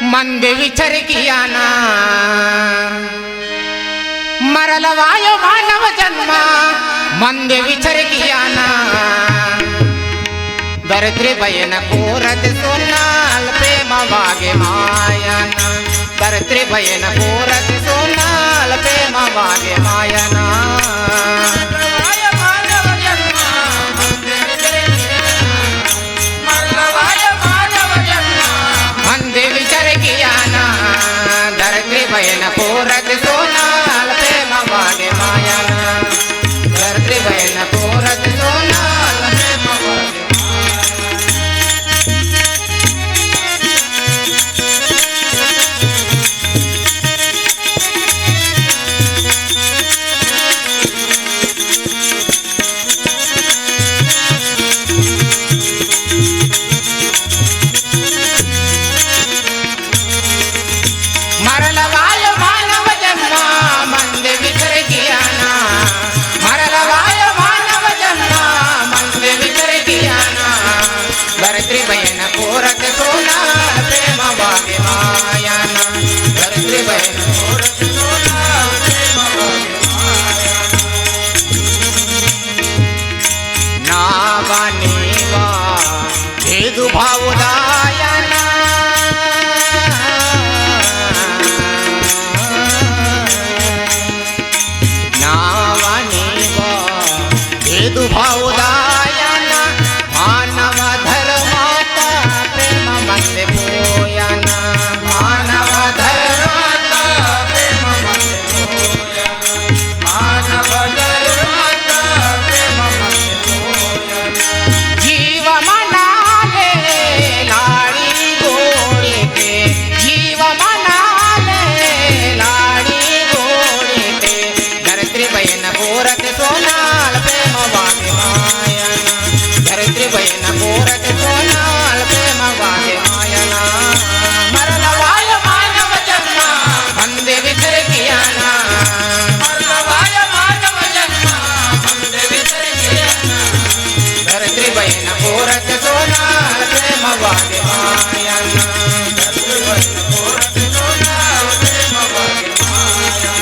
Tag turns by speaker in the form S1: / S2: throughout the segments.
S1: मंद विचार किया ना मरल वायो मानव जन्मा मंद विचार किया ना दरिद्री बयन कोरत सोनाल प्रेम वागे मायना दरिद्री बयन कोरत सोनाल प्रेम वागे मायना बयन कोरत सोनाल प्रेम वागे मायना दरिद्री बयन कोरत सोनाल प्रेम वागे भावदायना नावानी भेदु भावदायना मानव धर्माता प्रेम मंद पोयना मानव धर्माता प्रेम मंद पोयना मानव धर्माता प्रेम मंद पोयना जीव मना कोरत सोनाल प्रेम वागे मायना धरित्री बयन कोरत सोनाल प्रेम वागे मायना मरल वाय मानव जन्मा मंदे विचर कियाना मरल वाय मानव जन्मा मंदे विचर कियाना धरित्री बयन कोरत सोनाल प्रेम वागे मायना धरित्री बयन कोरत सोनाल प्रेम वागे मायना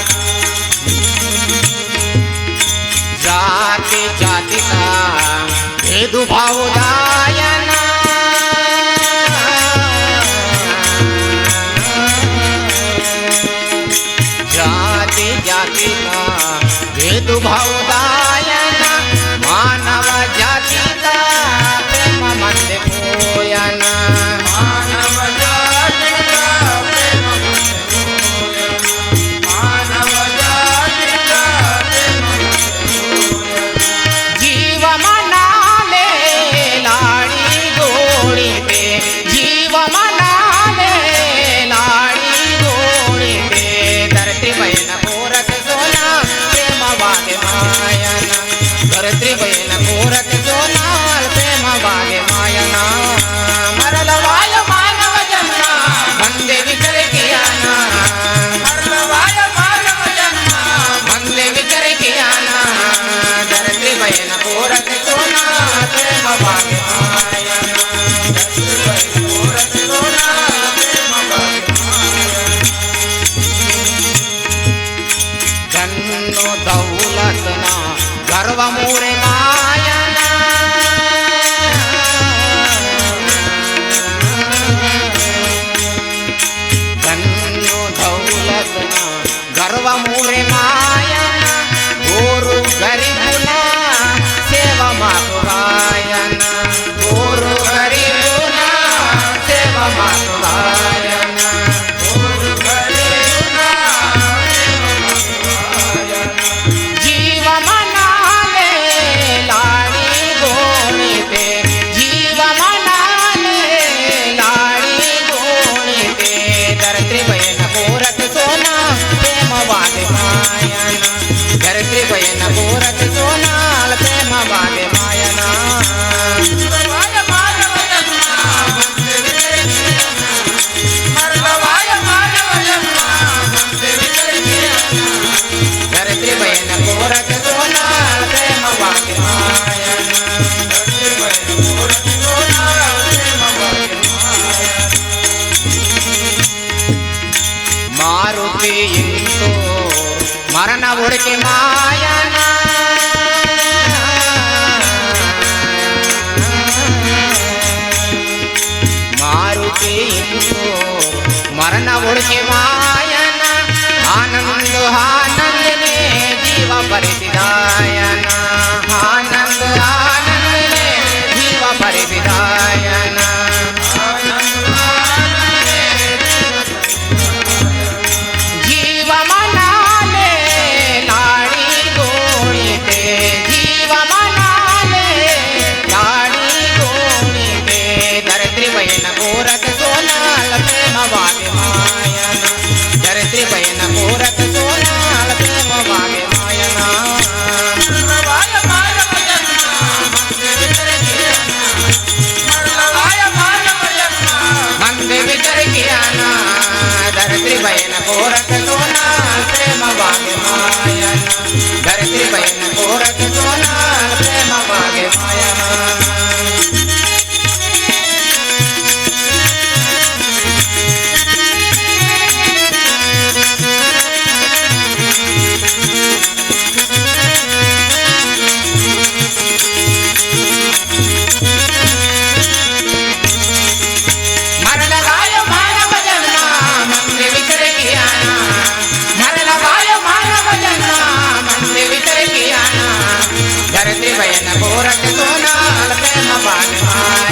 S1: जाति जाति का भेदु भावदायना जाति जाति का भेदु भावदायना मानव जाति का प्रेम मंद पोयना मानव जाति का प्रेम मंद पोयना मानव जाति का प्रेम जीव मना ले लाड़ी गोड़ी पे जीव मना ले लाड़ी गोड़ी पे धरती बयन कोरत सोना प्रेम वागे मायना धरती बयन कोरत सोनाल प्रेम वागे मायना मरल वाय मानव जन्मा मंदे विचर कियाना मरल वाय मानव जन्मा मंदे विचर कियाना धरती बयन कोरत सोनाल प्रेम वागे मायना धरती बयन कोरत सोनाल प्रेम वागे मायना धन्नो दौलत ना गर्व मोरे मायना धन्नो दौलत ना गर्व मोरे मायना गोरु गरीबुना सेवा मागवायना गोरु गरीबुना सेवा मागवायना गोरु गरीबुना सेवा मागवायना जीव मना ले लाड़ी गोणी पे जीव मना ले लाड़ी गोणी पे धरती बयन कोरत सोना प्रेम वागे मायना धरती बयन कोरत सोनाल प्रेम वागे मायना वाय मानव जन्मा मंद विचर कियाना मारुती इंतो मरण उड़के मायना मारुती इंतो मरण उड़के मायना आनंद आनंद ने जीव परिसिदायना आनंद आनंद ने जीव परिसिदायना जीव मनाले लाडी गोळीते जीव मनाले लाडी गोळीते धरत्री बहीण गोरख सोनाल प्रेम वागे मायना धरत्री बहीण गोरख सोनाल प्रेम वागे मायना मंद वितर कियाना धरत्री बहीण गोरख सोनाल प्रेम वागे मायना धरत्री बहीण गोरख सोनाल प्रेम वागे मायना धरती बहन गोरख सोनाल प्रेम वागे मायना